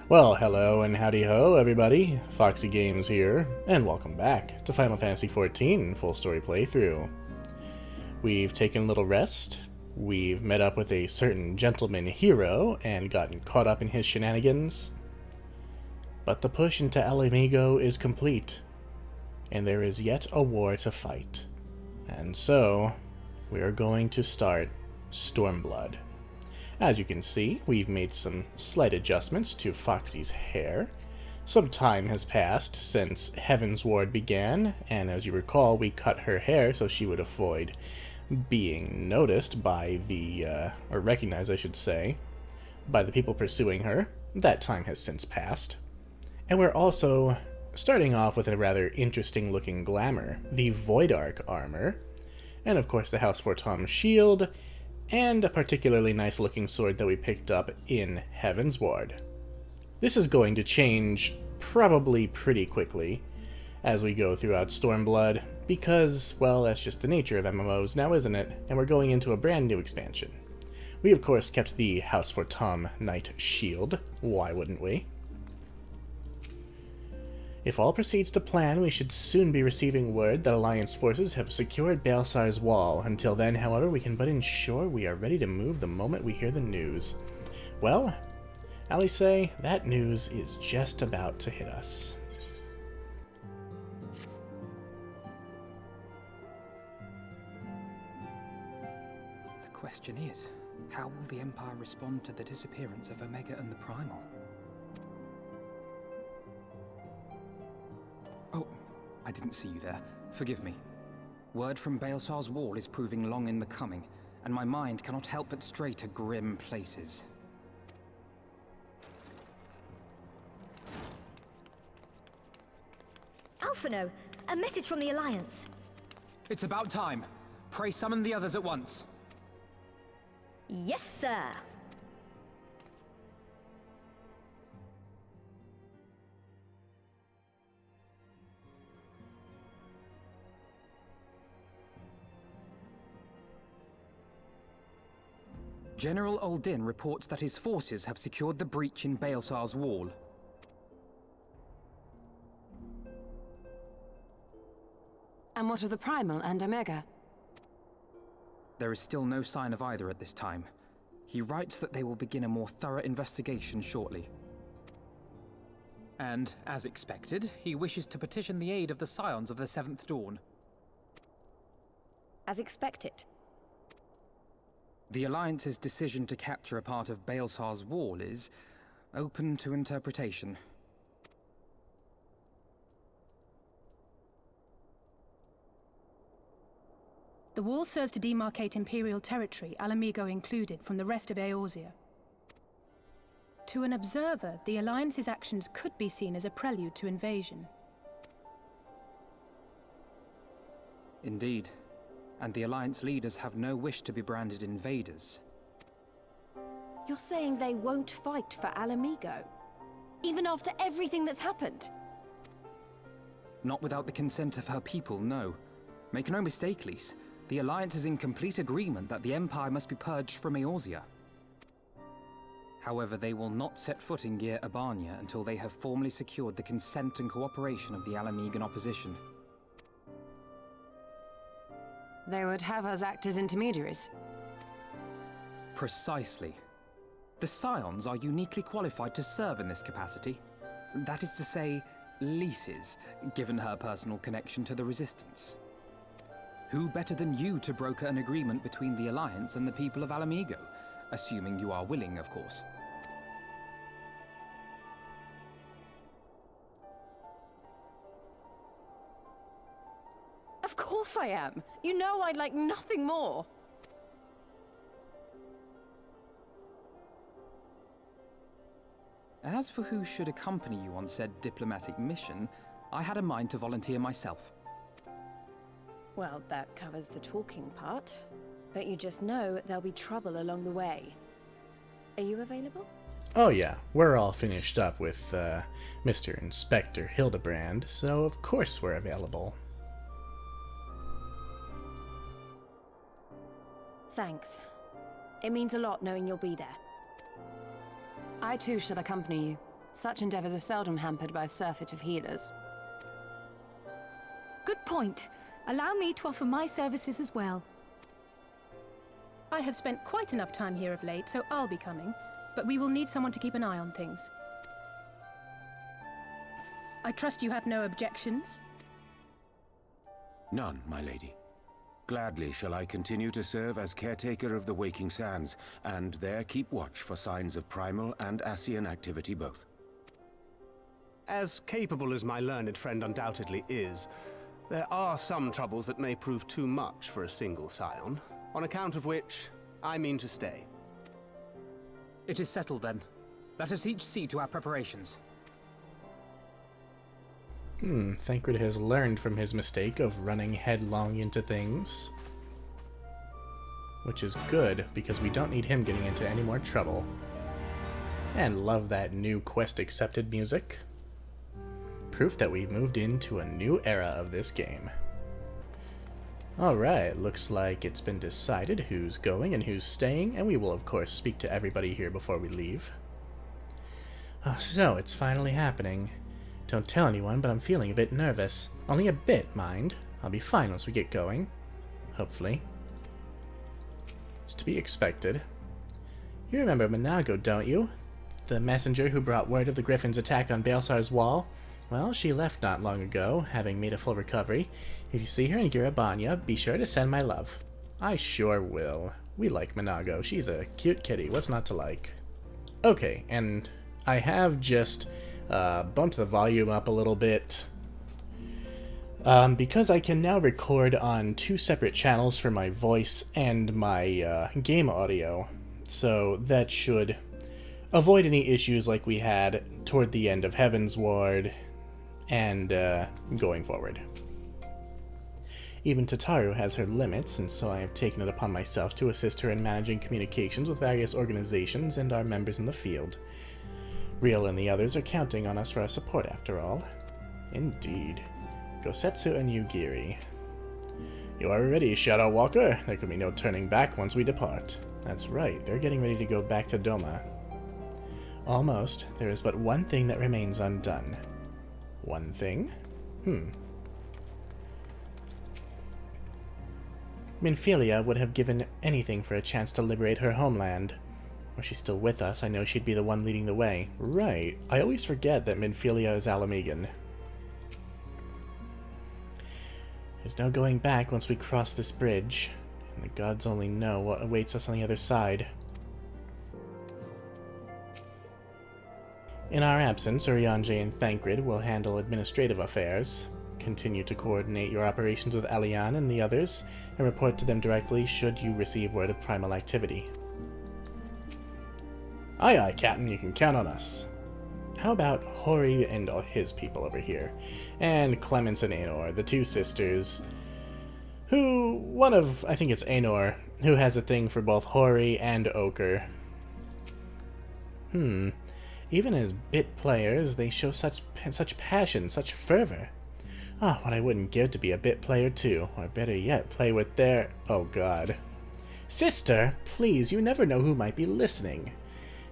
Well, hello and howdy ho, everybody. Foxy Games here, and welcome back to Final Fantasy XIV Full Story Playthrough. We've taken a little rest, we've met up with a certain gentleman hero and gotten caught up in his shenanigans, but the push into Ala Mhigan is complete, and there is yet a war to fight. And so, we are going to start Stormblood. As you can see, we've made some slight adjustments to Foxy's hair. Some time has passed since Heaven's Ward began, and as you recall, we cut her hair so she would avoid being noticed by or recognized, I should say, by the people pursuing her. That time has since passed. And we're also starting off with a rather interesting looking glamour, the Void Arc armor, and of course the House Fortom shield, and a particularly nice looking sword that we picked up in Heaven's Ward. This is going to change probably pretty quickly as we go throughout Stormblood, because, well, that's just the nature of MMOs now, isn't it? And we're going into a brand new expansion. We of course kept the House Fortom Knight shield, why wouldn't we? If all proceeds to plan, we should soon be receiving word that Alliance forces have secured Baelsar's wall. Until then, however, we can but ensure we are ready to move the moment we hear the news. Well, Alice, that news is just about to hit us. The question is, how will the Empire respond to the disappearance of Omega and the Primal? Oh, I didn't see you there. Forgive me. Word from Baelsar's wall is proving long in the coming, and my mind cannot help but stray to grim places. Alphino, a message from the Alliance. It's about time. Pray summon the others at once. Yes, sir. General Uldin reports that his forces have secured the breach in Baelsar's wall. And what of the Primal and Omega? There is still no sign of either at this time. He writes that they will begin a more thorough investigation shortly. And, as expected, he wishes to petition the aid of the Scions of the Seventh Dawn. As expected. The Alliance's decision to capture a part of Baelsar's wall is open to interpretation. The wall serves to demarcate Imperial territory, Ala Mhigan included, from the rest of Eorzea. To an observer, the Alliance's actions could be seen as a prelude to invasion. Indeed. And the Alliance leaders have no wish to be branded invaders. You're saying they won't fight for Ala Mhigan? Even after everything that's happened? Not without the consent of her people, no. Make no mistake, Lise. The Alliance is in complete agreement that the Empire must be purged from Eorzea. However, they will not set foot in Gyr Abania until they have formally secured the consent and cooperation of the Ala Mhigan opposition. They would have us act as intermediaries. Precisely. The Scions are uniquely qualified to serve in this capacity. That is to say, Lise's, given her personal connection to the Resistance. Who better than you to broker an agreement between the Alliance and the people of Ala Mhigan? Assuming you are willing, of course. Of course I am! You know I'd like nothing more! As for who should accompany you on said diplomatic mission, I had a mind to volunteer myself. Well, that covers the talking part. But you just know there'll be trouble along the way. Are you available? Oh yeah, we're all finished up with Mr. Inspector Hildebrand, so of course we're available. Thanks. It means a lot knowing you'll be there. I too shall accompany you. Such endeavors are seldom hampered by a surfeit of healers. Good point. Allow me to offer my services as well. I have spent quite enough time here of late, so I'll be coming. But we will need someone to keep an eye on things. I trust you have no objections? None, my lady. Gladly shall I continue to serve as caretaker of the Waking Sands, and there keep watch for signs of primal and Ascian activity both. As capable as my learned friend undoubtedly is, there are some troubles that may prove too much for a single Scion, on account of which I mean to stay. It is settled then. Let us each see to our preparations. Thancred has learned from his mistake of running headlong into things. Which is good, because we don't need him getting into any more trouble. And love that new quest accepted music. Proof that we've moved into a new era of this game. Alright, looks like it's been decided who's going and who's staying, and we will of course speak to everybody here before we leave. Oh, so it's finally happening. Don't tell anyone, but I'm feeling a bit nervous. Only a bit, mind. I'll be fine once we get going. Hopefully. It's to be expected. You remember Minago, don't you? The messenger who brought word of the Griffin's attack on Baelsar's wall? Well, she left not long ago, having made a full recovery. If you see her in Abania, be sure to send my love. I sure will. We like Minago. She's a cute kitty. What's not to like? Okay, and I have just bumped the volume up a little bit. Because I can now record on 2 separate channels for my voice and my game audio. So that should avoid any issues like we had toward the end of Heaven's Ward and going forward. Even Tataru has her limits, and so I have taken it upon myself to assist her in managing communications with various organizations and our members in the field. Riel and the others are counting on us for our support, after all. Indeed. Gosetsu and Yugiri. You are ready, Shadow Walker. There can be no turning back once we depart. That's right, they're getting ready to go back to Doma. Almost. There is but one thing that remains undone. One thing? Minfilia would have given anything for a chance to liberate her homeland. Were she still with us, I know she'd be the one leading the way. Right. I always forget that Minfilia is Ala Mhigan. There's no going back once we cross this bridge, and the gods only know what awaits us on the other side. In our absence, Urianger and Thancred will handle administrative affairs, continue to coordinate your operations with Alian and the others, and report to them directly should you receive word of primal activity. Aye aye, Captain, you can count on us. How about Hori and his people over here? And Clemence and Aenor, the 2 sisters, who, I think it's Aenor, who has a thing for both Hori and Ochre. Even as bit players, they show such passion, such fervor. Ah, what I wouldn't give to be a bit player too, or better yet, play with their... oh god. Sister, please, you never know who might be listening.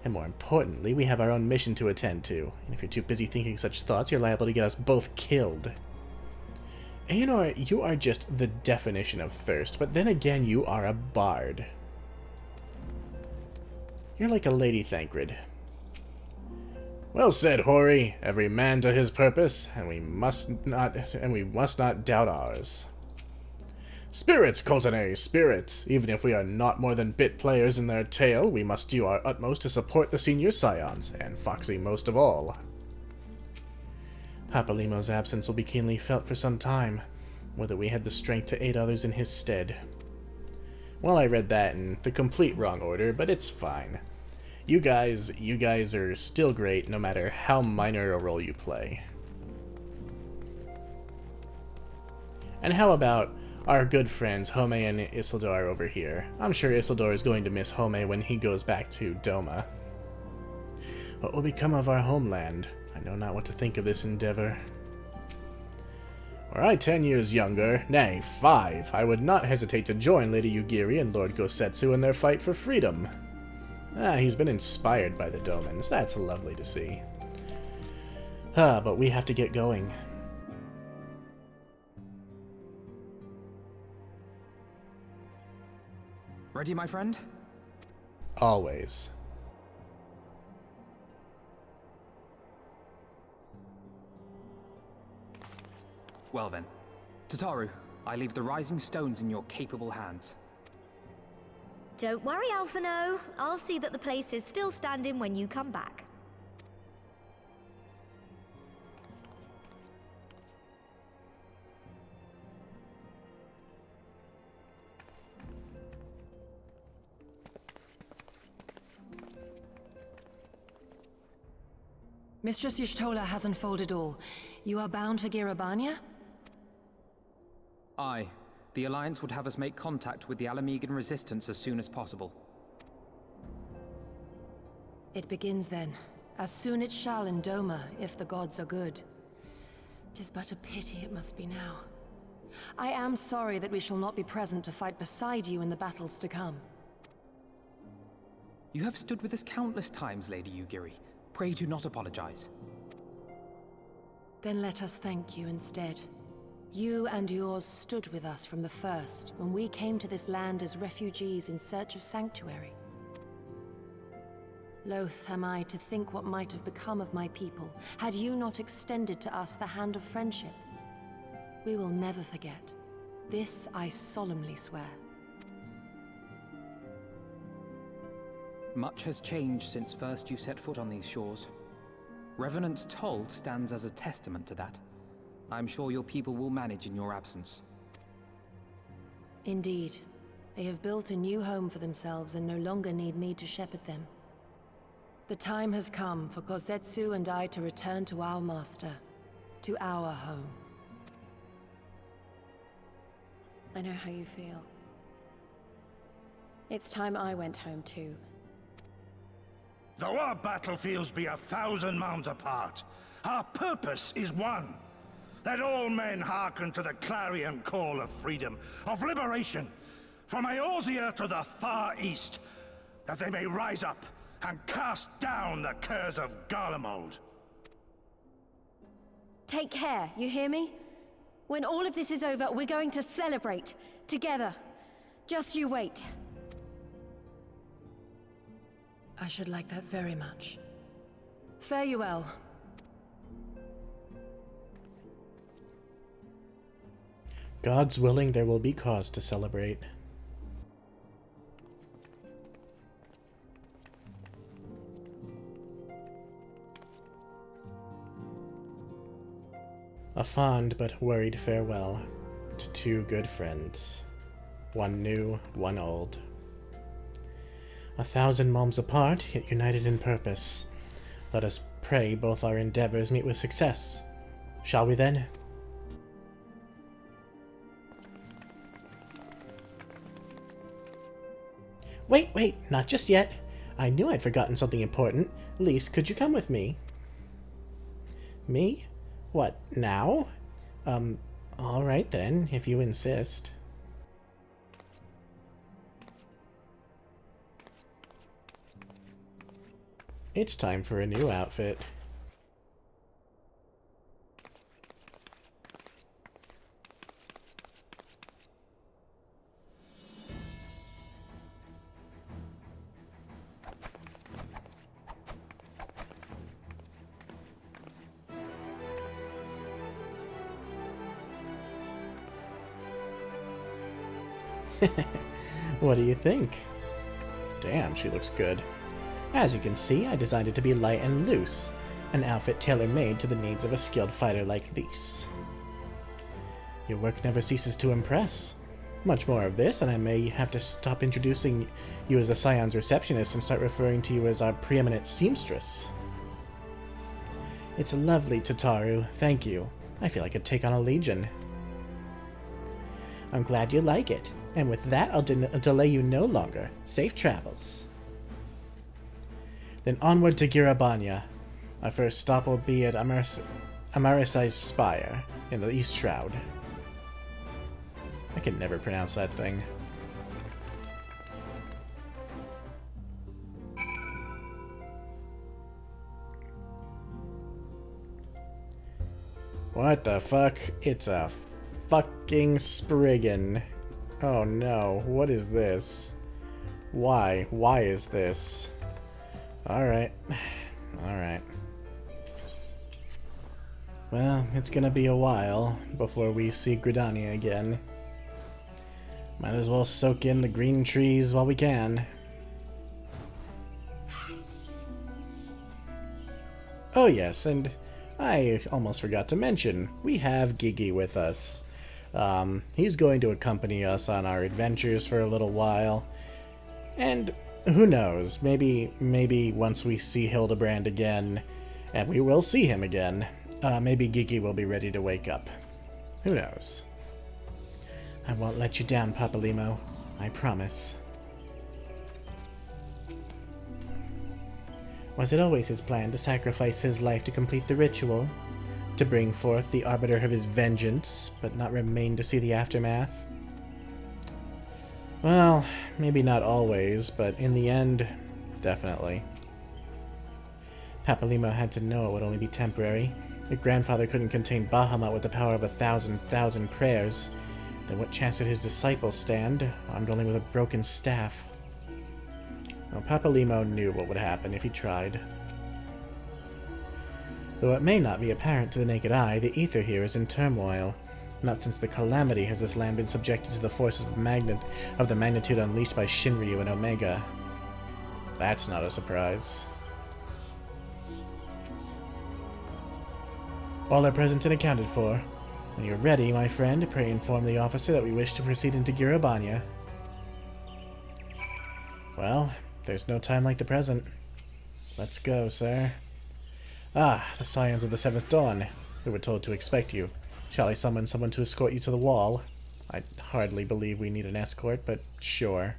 And more importantly, we have our own mission to attend to, and if you're too busy thinking such thoughts, you're liable to get us both killed. Aenor, you are just the definition of thirst, but then again, you are a bard. You're like a lady, Thancred. Well said, Hori. Every man to his purpose, and we must not doubt ours. Spirits, Coltonay, spirits! Even if we are not more than bit players in their tale, we must do our utmost to support the senior Scions, and Foxy most of all. Papalimo's absence will be keenly felt for some time, whether we had the strength to aid others in his stead. Well, I read that in the complete wrong order, but it's fine. You guys are still great no matter how minor a role you play. And how about our good friends Home and Isildur over here? I'm sure Isildur is going to miss Home when he goes back to Doma. What will become of our homeland? I know not what to think of this endeavor. Were I 10 years younger, nay, 5, I would not hesitate to join Lady Yugiri and Lord Gosetsu in their fight for freedom. Ah, he's been inspired by the Domans. That's lovely to see. But we have to get going. Ready, my friend? Always. Well then. Tataru, I leave the rising stones in your capable hands. Don't worry, Alphino. I'll see that the place is still standing when you come back. Mistress Y'shtola has unfolded all. You are bound for Abania? Aye. The Alliance would have us make contact with the Ala Mhigan resistance as soon as possible. It begins then. As soon it shall in Doma, if the gods are good. 'Tis but a pity it must be now. I am sorry that we shall not be present to fight beside you in the battles to come. You have stood with us countless times, Lady Yugiri. Pray do not apologize. Then let us thank you instead. You and yours stood with us from the first, when we came to this land as refugees in search of sanctuary. Loath am I to think what might have become of my people, had you not extended to us the hand of friendship. We will never forget. This I solemnly swear. Much has changed since first you set foot on these shores. Revenant's Toll stands as a testament to that. I'm sure your people will manage in your absence. Indeed. They have built a new home for themselves and no longer need me to shepherd them. The time has come for Kozetsu and I to return to our master, to our home. I know how you feel. It's time I went home too. Though our battlefields be 1,000 mounds apart, our purpose is one. Let all men hearken to the clarion call of freedom, of liberation, from Eorzea to the far east, that they may rise up and cast down the curse of Garlemald. Take care, you hear me? When all of this is over, we're going to celebrate, together. Just you wait. I should like that very much. Fare you well. God's willing, there will be cause to celebrate. A fond but worried farewell to two good friends. One new, one old. 1,000 moms apart, yet united in purpose. Let us pray both our endeavors meet with success. Shall we then? Wait, not just yet. I knew I'd forgotten something important. Lise, could you come with me? Me? What, now? Alright then, if you insist. It's time for a new outfit. What do you think? Damn, she looks good. As you can see, I designed it to be light and loose, an outfit tailor-made to the needs of a skilled fighter like Lise. Your work never ceases to impress. Much more of this, and I may have to stop introducing you as the Scions receptionist and start referring to you as our preeminent seamstress. It's lovely, Tataru. Thank you. I feel I could take on a legion. I'm glad you like it. And with that, I'll delay you no longer. Safe travels. Then onward to Abania. Our first stop will be at Amarysai's Spire, in the East Shroud. I can never pronounce that thing. What the fuck? It's a fucking Spriggan. Oh no, what is this? Why? Why is this? Alright. Alright. Well, it's gonna be a while before we see Gridania again. Might as well soak in the green trees while we can. Oh yes, and I almost forgot to mention, we have Gigi with us. He's going to accompany us on our adventures for a little while. And who knows, maybe once we see Hildebrand again, and we will see him again, maybe Gigi will be ready to wake up. Who knows? I won't let you down, Papalymo. I promise. Was it always his plan to sacrifice his life to complete the ritual? To bring forth the arbiter of his vengeance, but not remain to see the aftermath? Well, maybe not always, but in the end, definitely. Papalymo had to know it would only be temporary. If grandfather couldn't contain Bahamut with the power of 1,000 prayers, then what chance did his disciples stand, armed only with a broken staff? Well, Papalymo knew what would happen if he tried. Though it may not be apparent to the naked eye, the ether here is in turmoil. Not since the calamity has this land been subjected to the forces of the magnitude unleashed by Shinryu and Omega. That's not a surprise. All are present and accounted for. When you're ready, my friend, pray inform the officer that we wish to proceed into Abania. Well, there's no time like the present. Let's go, sir. Ah, the Scions of the Seventh Dawn. We were told to expect you. Shall I summon someone to escort you to the wall? I hardly believe we need an escort, but sure.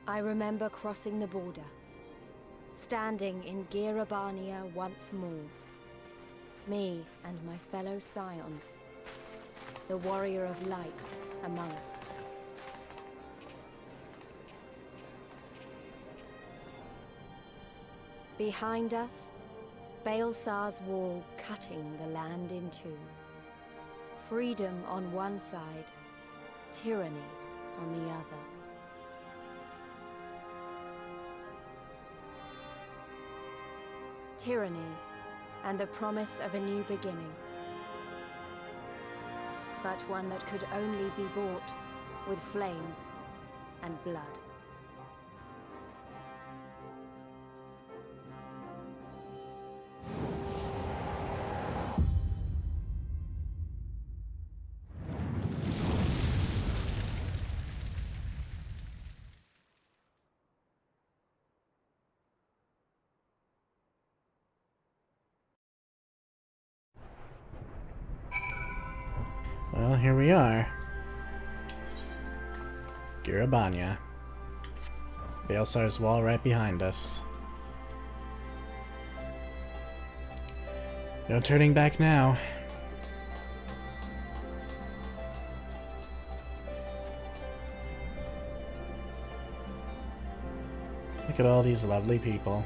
I remember crossing the border, standing in Abania once more. Me and my fellow Scions, the warrior of light among us. Behind us, Baelsar's wall cutting the land in two. Freedom on one side, tyranny on the other. Tyranny and the promise of a new beginning. But one that could only be bought with flames and blood. Well, here we are. Abania. Baelsar's wall right behind us. No turning back now. Look at all these lovely people.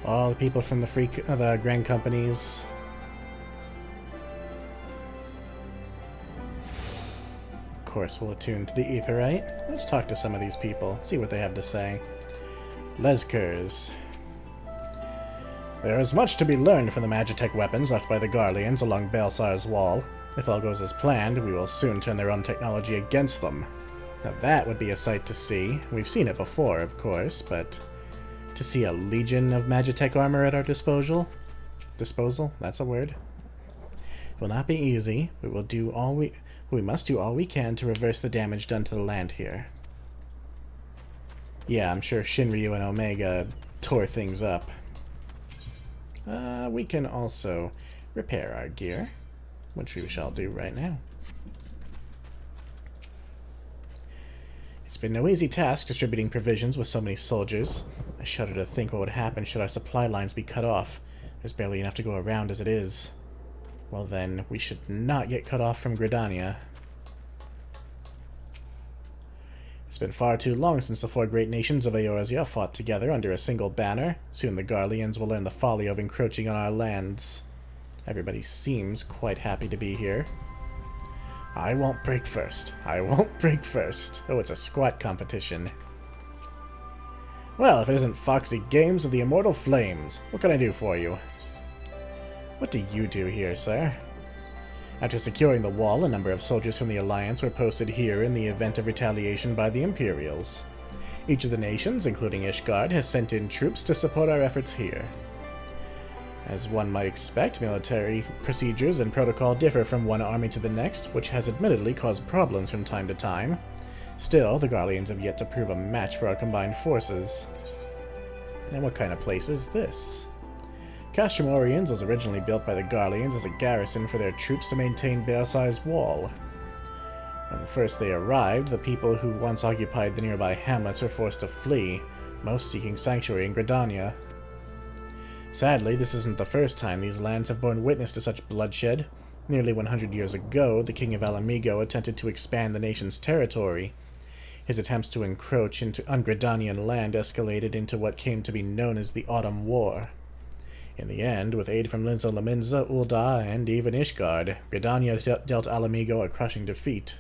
All the people from the Grand Companies. Of course, we'll attune to the Etherite. Let's talk to some of these people, see what they have to say. Leskers. There is much to be learned from the Magitech weapons left by the Garleans along Baelsar's wall. If all goes as planned, we will soon turn their own technology against them. Now that would be a sight to see. We've seen it before, of course, but to see a legion of Magitech armor at our disposal? That's a word. It will not be easy. We must do all we can to reverse the damage done to the land here. Yeah, I'm sure Shinryu and Omega tore things up. We can also repair our gear, which we shall do right now. It's been no easy task distributing provisions with so many soldiers. I shudder to think what would happen should our supply lines be cut off. There's barely enough to go around as it is. Well then, we should not get cut off from Gridania. It's been far too long since the four great nations of Eorzea fought together under a single banner. Soon the Garleans will learn the folly of encroaching on our lands. Everybody seems quite happy to be here. I won't break first. I won't break first. Oh, it's a squat competition. Well, if it isn't Foxy Games of the Immortal Flames, what can I do for you? What do you do here, sir? After securing the wall, a number of soldiers from the Alliance were posted here in the event of retaliation by the Imperials. Each of the nations, including Ishgard, has sent in troops to support our efforts here. As one might expect, military procedures and protocol differ from one army to the next, which has admittedly caused problems from time to time. Still, the Garleans have yet to prove a match for our combined forces. And what kind of place is this? Castrum Oriens was originally built by the Garleans as a garrison for their troops to maintain Beelsai's wall. When first they arrived, the people who once occupied the nearby hamlets were forced to flee, most seeking sanctuary in Gridania. Sadly, this isn't the first time these lands have borne witness to such bloodshed. Nearly 100 years ago, the King of Ala Mhigan attempted to expand the nation's territory. His attempts to encroach on Gridanian land escalated into what came to be known as the Autumn War. In the end, with aid from Linza Laminza, Ul'dah, and even Ishgard, Gridania dealt Ala Mhigan a crushing defeat.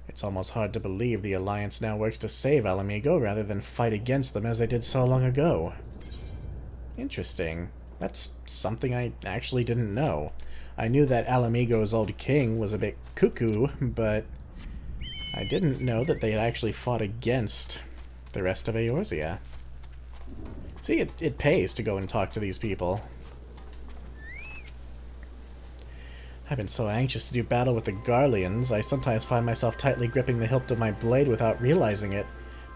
It's almost hard to believe the Alliance now works to save Ala Mhigan rather than fight against them as they did so long ago. Interesting. That's something I actually didn't know. I knew that Ala Mhigan's old king was a bit cuckoo, but I didn't know that they had actually fought against the rest of Eorzea. See, it pays to go and talk to these people. I've been so anxious to do battle with the Garleans, I sometimes find myself tightly gripping the hilt of my blade without realizing it.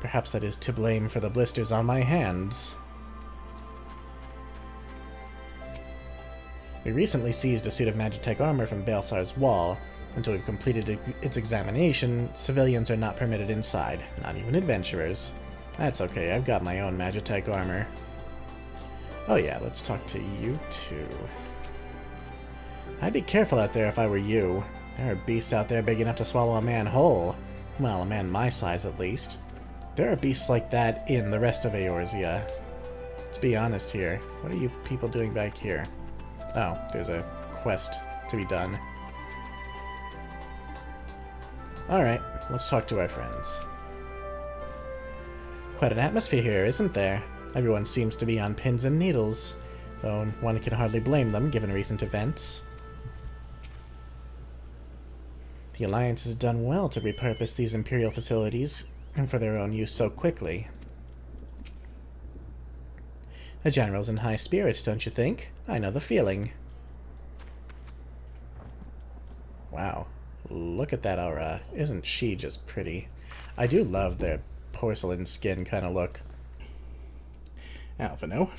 Perhaps that is to blame for the blisters on my hands. We recently seized a suit of Magitech armor from Beelsai's wall. Until we've completed its examination, civilians are not permitted inside, not even adventurers. That's okay, I've got my own Magitech armor. Oh yeah, let's talk to you two. I'd be careful out there if I were you. There are beasts out there big enough to swallow a man whole. Well, a man my size at least. There are beasts like that in the rest of Eorzea. Let's be honest here. What are you people doing back here? Oh, there's a quest to be done. Alright, let's talk to our friends. Quite an atmosphere here, isn't there? Everyone seems to be on pins and needles, though one can hardly blame them given recent events. The Alliance has done well to repurpose these Imperial facilities for their own use so quickly. The General's in high spirits, don't you think? I know the feeling. Wow. Look at that aura. Isn't she just pretty? I do love their porcelain skin kind of look. Alphino.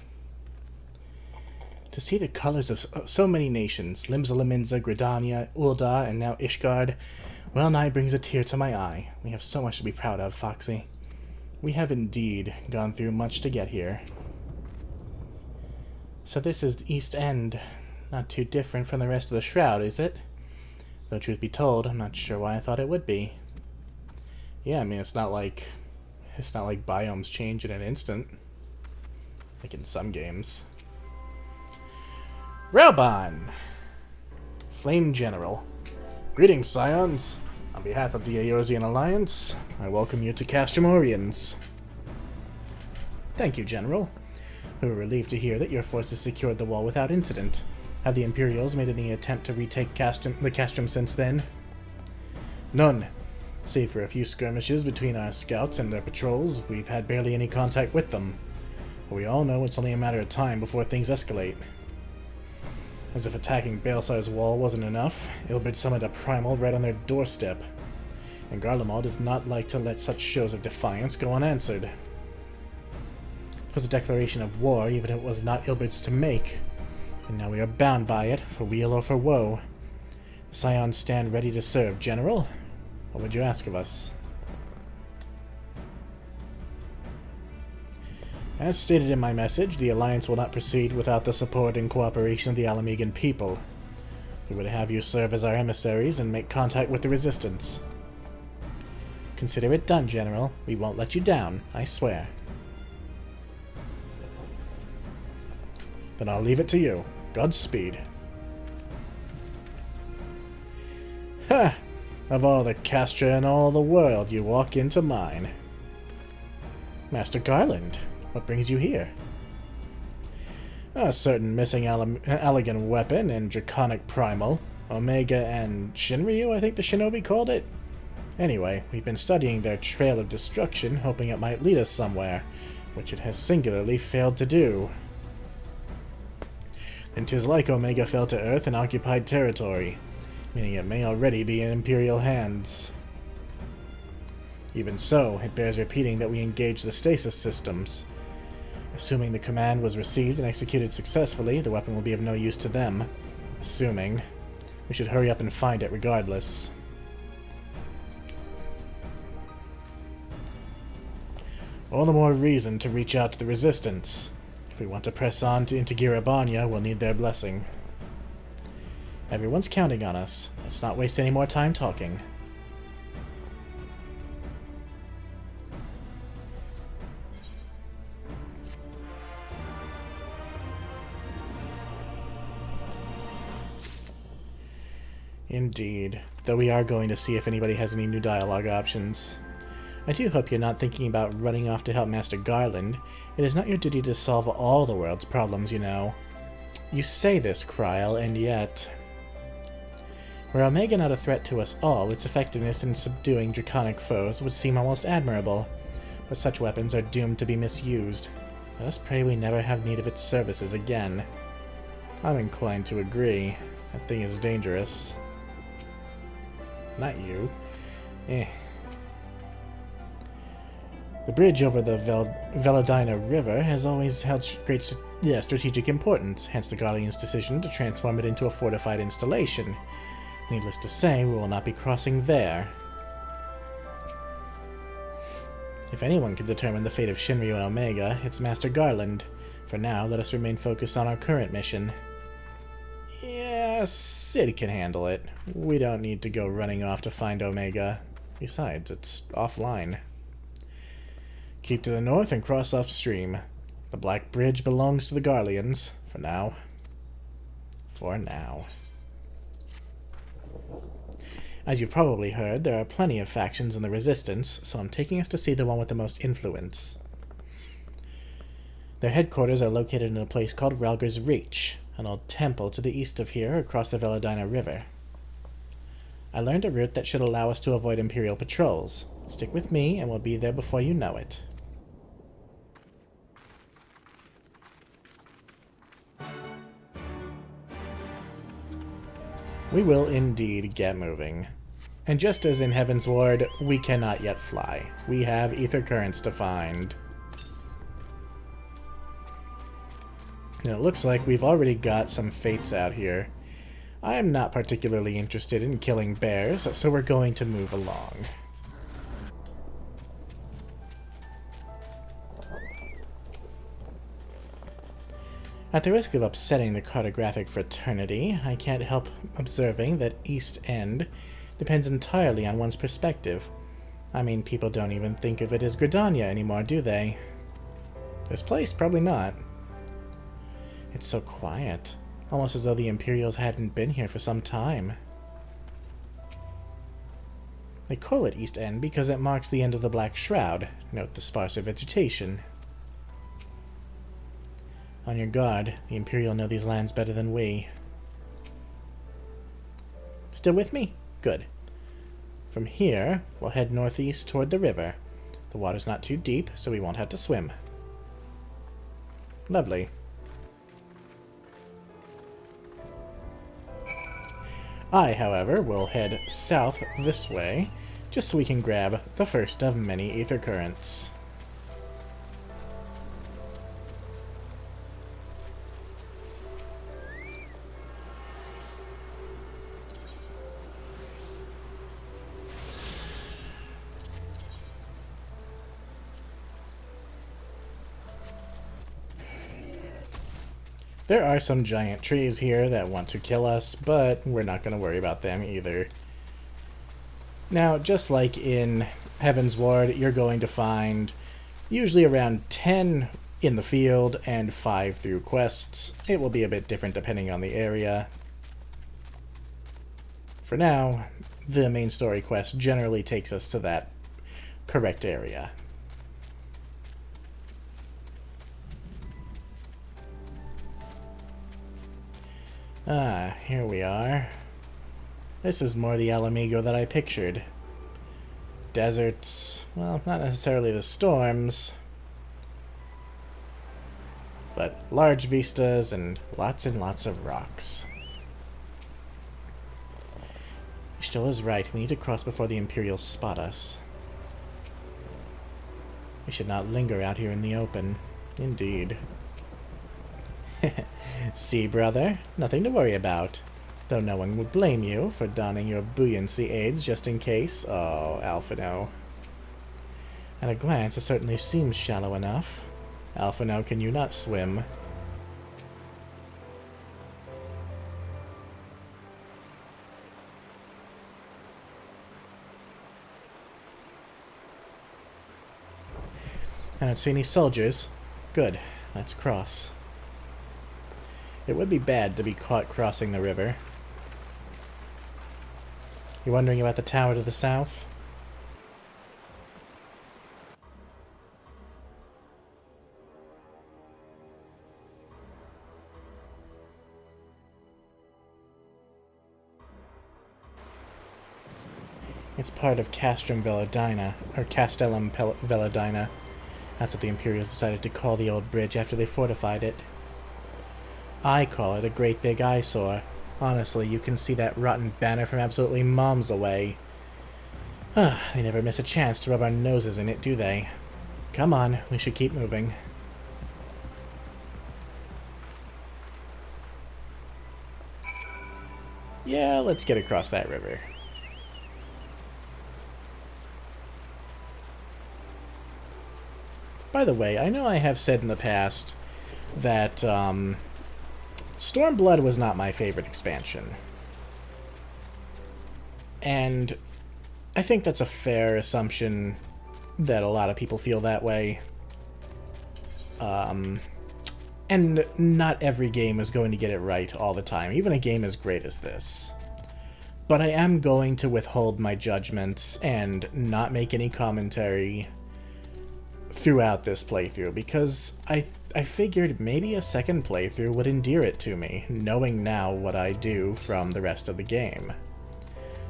To see the colors of so many nations, Limsa Laminza, Gridania, Ul'dah, and now Ishgard, well nigh brings a tear to my eye. We have so much to be proud of, Foxy. We have indeed gone through much to get here. So this is the East End. Not too different from the rest of the Shroud, is it? Though truth be told, I'm not sure why I thought it would be. Yeah, I mean, it's not like biomes change in an instant. Like in some games. Rael'ban! Flame General. Greetings, Scions. On behalf of the Eorzean Alliance, I welcome you to Castrum Oriens. Thank you, General. We were relieved to hear that your forces secured the wall without incident. Have the Imperials made any attempt to retake the Castrum since then? None. Save for a few skirmishes between our scouts and their patrols, we've had barely any contact with them. But we all know it's only a matter of time before things escalate. As if attacking Beelsai's wall wasn't enough, Ilberd summoned a primal right on their doorstep. And Garlemald does not like to let such shows of defiance go unanswered. It was a declaration of war, even if it was not Ilbert's to make. And now we are bound by it, for weal or for woe. The Scions stand ready to serve, General. What would you ask of us? As stated in my message, the Alliance will not proceed without the support and cooperation of the Ala Mhigan people. We would have you serve as our emissaries and make contact with the Resistance. Consider it done, General. We won't let you down, I swear. Then I'll leave it to you. Godspeed. Ha! Of all the Castra in all the world, you walk into mine. Master Garland, what brings you here? A certain missing elegant weapon and draconic primal. Omega and Shinryu, I think the shinobi called it. Anyway, we've been studying their trail of destruction, hoping it might lead us somewhere, which it has singularly failed to do. And 'tis like Omega fell to Earth and occupied territory, meaning it may already be in Imperial hands. Even so, it bears repeating that we engage the stasis systems. Assuming the command was received and executed successfully, the weapon will be of no use to them. Assuming. We should hurry up and find it regardless. All the more reason to reach out to the Resistance. If we want to press on into Abania, we'll need their blessing. Everyone's counting on us. Let's not waste any more time talking. Indeed, though we are going to see if anybody has any new dialogue options. I do hope you're not thinking about running off to help Master Garland. It is not your duty to solve all the world's problems, you know. You say this, Kryl, and yet... Were Omega not a threat to us all, its effectiveness in subduing draconic foes would seem almost admirable. But such weapons are doomed to be misused. Let us pray we never have need of its services again. I'm inclined to agree. That thing is dangerous. Not you. The bridge over the Velodina River has always held great strategic importance, hence the Guardian's decision to transform it into a fortified installation. Needless to say, we will not be crossing there. If anyone can determine the fate of Shinryu and Omega, it's Master Garland. For now, let us remain focused on our current mission. Yeah, Sid can handle it. We don't need to go running off to find Omega. Besides, it's offline. Keep to the north and cross upstream. The Black Bridge belongs to the Guardians. For now. For now. As you've probably heard, there are plenty of factions in the Resistance, so I'm taking us to see the one with the most influence. Their headquarters are located in a place called Ralger's Reach, an old temple to the east of here across the Velodina River. I learned a route that should allow us to avoid Imperial patrols. Stick with me and we'll be there before you know it. We will indeed get moving. And just as in Heaven's Ward, we cannot yet fly. We have ether currents to find. And it looks like we've already got some fates out here. I am not particularly interested in killing bears, so we're going to move along. At the risk of upsetting the cartographic fraternity, I can't help observing that East End depends entirely on one's perspective. I mean, people don't even think of it as Gridania anymore, do they? This place? Probably not. It's so quiet, almost as though the Imperials hadn't been here for some time. They call it East End because it marks the end of the Black Shroud. Note the sparser vegetation. On your guard, the Imperial know these lands better than we. Still with me? Good. From here, we'll head northeast toward the river. The water's not too deep, so we won't have to swim. Lovely. I, however, will head south this way, just so we can grab the first of many ether currents. There are some giant trees here that want to kill us, but we're not going to worry about them either. Now, just like in Heaven's Ward, you're going to find usually around 10 in the field and 5 through quests. It will be a bit different depending on the area. For now, the main story quest generally takes us to that correct area. Ah, here we are. This is more the Ala Mhigan that I pictured. Deserts, well, not necessarily the storms, but large vistas and lots of rocks. Shtola's right, we need to cross before the Imperials spot us. We should not linger out here in the open. Indeed. See, brother, nothing to worry about. Though no one would blame you for donning your buoyancy aids just in case. Oh, Alphino. At a glance, it certainly seems shallow enough. Alphino, can you not swim? I don't see any soldiers. Good. Let's cross. It would be bad to be caught crossing the river. You're wondering about the tower to the south? It's part of Castrum Velodina, or Castellum Velodina. That's what the Imperials decided to call the old bridge after they fortified it. I call it a great big eyesore. Honestly, you can see that rotten banner from absolutely miles away. They never miss a chance to rub our noses in it, do they? Come on, we should keep moving. Yeah, let's get across that river. By the way, I know I have said in the past that, Stormblood was not my favorite expansion. And I think that's a fair assumption that a lot of people feel that way. And not every game is going to get it right all the time, even a game as great as this. But I am going to withhold my judgments and not make any commentary throughout this playthrough, because I figured maybe a second playthrough would endear it to me, knowing now what I do from the rest of the game.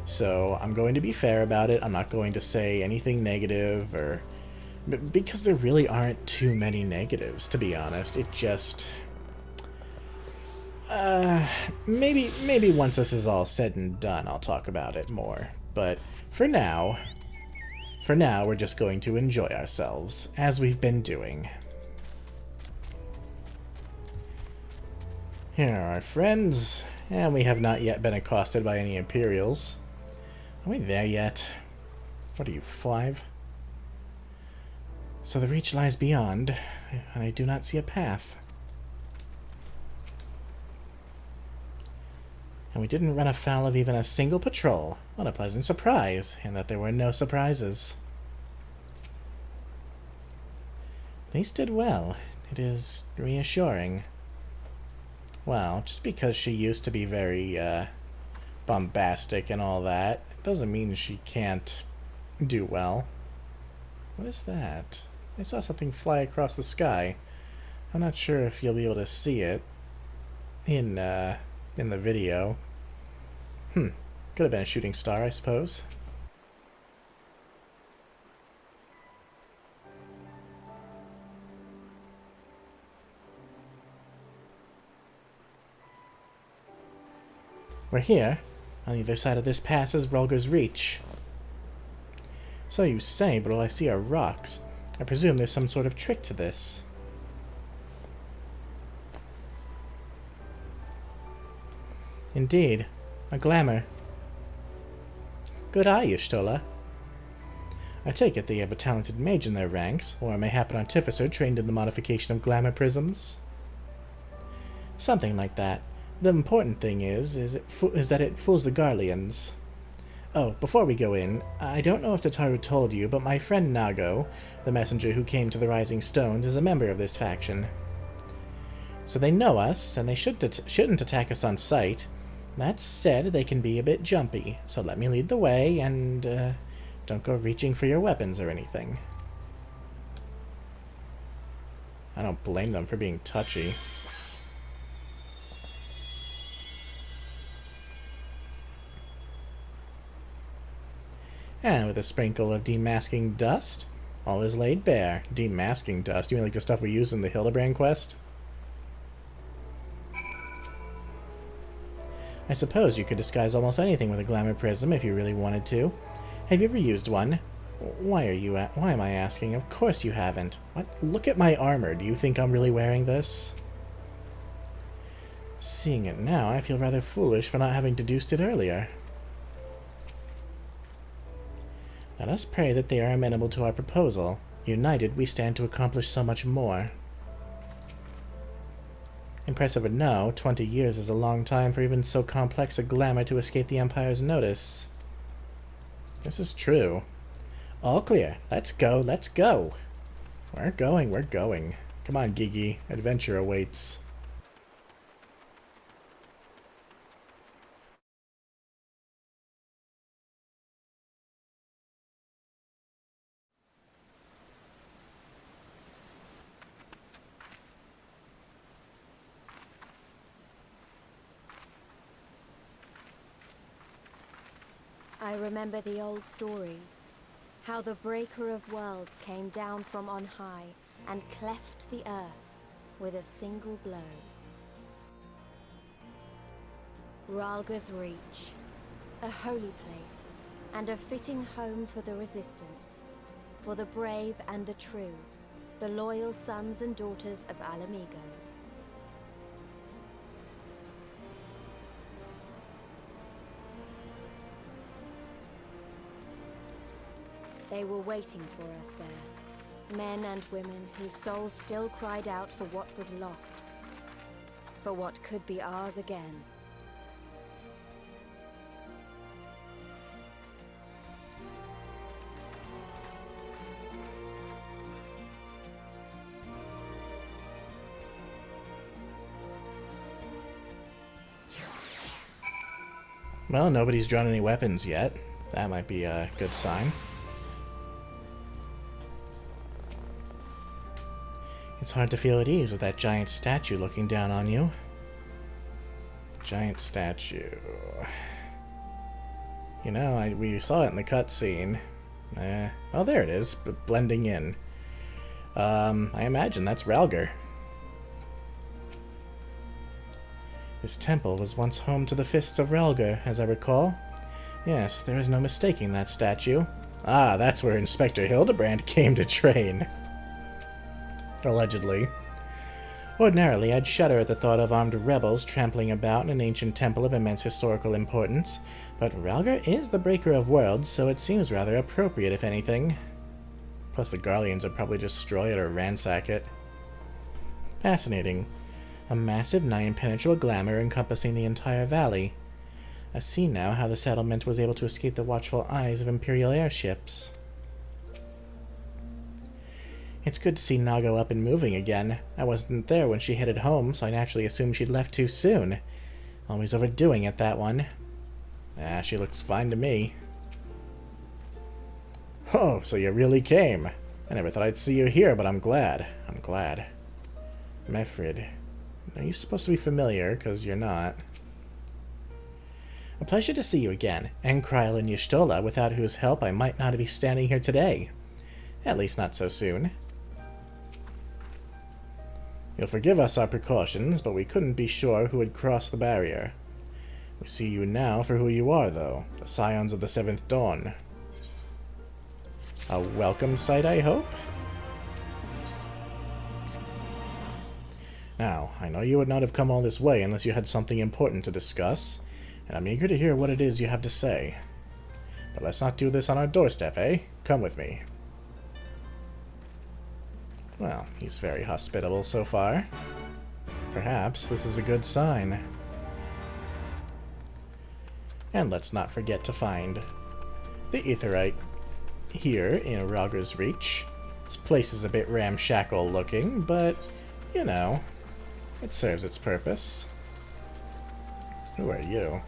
So I'm going to be fair about it. I'm not going to say anything negative, or because there really aren't too many negatives, to be honest. It just maybe once this is all said and done, I'll talk about it more. But for now, we're just going to enjoy ourselves, as we've been doing. Here are our friends, and we have not yet been accosted by any Imperials. Are we there yet? What are you, 5? So the reach lies beyond, and I do not see a path. And we didn't run afoul of even a single patrol. What a pleasant surprise, and that there were no surprises. Lise did well. It is reassuring. Well, just because she used to be very, bombastic and all that, doesn't mean she can't do well. What is that? I saw something fly across the sky. I'm not sure if you'll be able to see it in the video. Could have been a shooting star, I suppose. We're here. On the other side of this pass is Rulga's Reach. So you say, but all I see are rocks. I presume there's some sort of trick to this. Indeed. A glamour. Good eye, Y'shtola. I take it they have a talented mage in their ranks, or mayhap an artificer trained in the modification of glamour prisms. Something like that. The important thing is that it fools the Garleans. Oh, before we go in, I don't know if Tataru told you, but my friend Nago, the messenger who came to the Rising Stones, is a member of this faction. So they know us, and they shouldn't attack us on sight. That said, they can be a bit jumpy, so let me lead the way, and don't go reaching for your weapons or anything. I don't blame them for being touchy. And with a sprinkle of demasking dust, all is laid bare. Demasking dust? You mean like the stuff we use in the Hildebrand quest? I suppose you could disguise almost anything with a glamour prism if you really wanted to. Have you ever used one? Why am I asking? Of course you haven't. What? Look at my armor. Do you think I'm really wearing this? Seeing it now, I feel rather foolish for not having deduced it earlier. Let us pray that they are amenable to our proposal. United, we stand to accomplish so much more. Impressive or no, 20 years is a long time for even so complex a glamour to escape the Empire's notice. This is true. All clear. Let's go, let's go. We're going, we're going. Come on, Gigi. Adventure awaits. I remember the old stories, how the Breaker of Worlds came down from on high and cleft the earth with a single blow. Ralga's Reach, a holy place, and a fitting home for the Resistance, for the brave and the true, the loyal sons and daughters of Ala Mhigan. They were waiting for us there, men and women whose souls still cried out for what was lost, for what could be ours again. Well, nobody's drawn any weapons yet. That might be a good sign. It's hard to feel at ease with that giant statue looking down on you. Giant statue. You know, we saw it in the cutscene. Oh, there it is, blending in. I imagine that's Ralgar. This temple was once home to the Fists of Ralgar, as I recall. Yes, there is no mistaking that statue. Ah, that's where Inspector Hildebrand came to train. Allegedly. Ordinarily, I'd shudder at the thought of armed rebels trampling about in an ancient temple of immense historical importance, but Ralgar is the Breaker of Worlds, so it seems rather appropriate, if anything. Plus the Garleans would probably destroy it or ransack it. Fascinating. A massive, nigh-impenetrable glamour encompassing the entire valley. I see now how the settlement was able to escape the watchful eyes of Imperial airships. It's good to see Nago up and moving again. I wasn't there when she headed home, so I naturally assumed she'd left too soon. Always overdoing it, that one. Ah, she looks fine to me. Oh, so you really came. I never thought I'd see you here, but I'm glad. I'm glad. Mefrid. Are you supposed to be familiar? Because you're not. A pleasure to see you again, and Kryl and Y'shtola, without whose help I might not be standing here today. At least not so soon. You'll forgive us our precautions, but we couldn't be sure who had crossed the barrier. We see you now for who you are, though, the Scions of the Seventh Dawn. A welcome sight, I hope? Now, I know you would not have come all this way unless you had something important to discuss, and I'm eager to hear what it is you have to say. But let's not do this on our doorstep, eh? Come with me. Well, he's very hospitable so far. Perhaps this is a good sign. And let's not forget to find the Etherite here in Raga's Reach. This place is a bit ramshackle looking, but, you know, it serves its purpose. Who are you?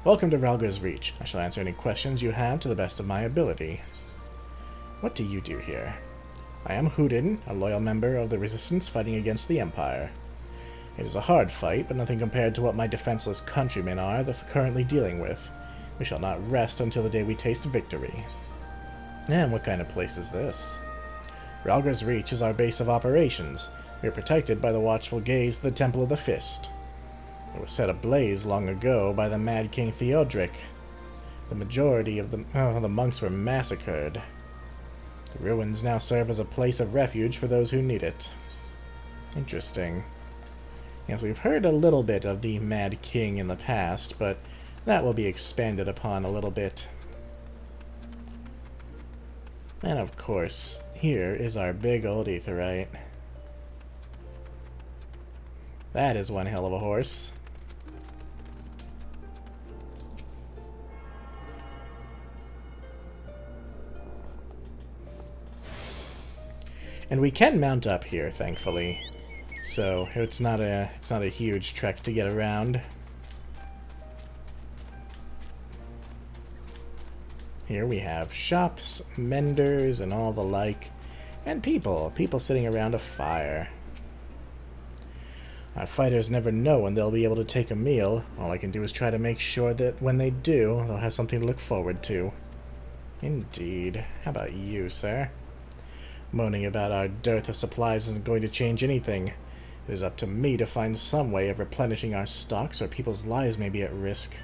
Welcome to Raga's Reach. I shall answer any questions you have to the best of my ability. What do you do here? I am Hoodin, a loyal member of the Resistance fighting against the Empire. It is a hard fight, but nothing compared to what my defenseless countrymen are currently dealing with. We shall not rest until the day we taste victory. And what kind of place is this? Raga's Reach is our base of operations. We are protected by the watchful gaze of the Temple of the Fist. It was set ablaze long ago by the Mad King Theodric. The majority of the monks were massacred. The ruins now serve as a place of refuge for those who need it. Interesting. Yes, we've heard a little bit of the Mad King in the past, but that will be expanded upon a little bit. And of course, here is our big old Etherite. That is one hell of a horse. And we can mount up here, thankfully. So it's not a huge trek to get around. Here we have shops, menders, and all the like. And people sitting around a fire. Our fighters never know when they'll be able to take a meal. All I can do is try to make sure that when they do, they'll have something to look forward to. Indeed. How about you, sir? Moaning about our dearth of supplies isn't going to change anything. It is up to me to find some way of replenishing our stocks, or people's lives may be at risk.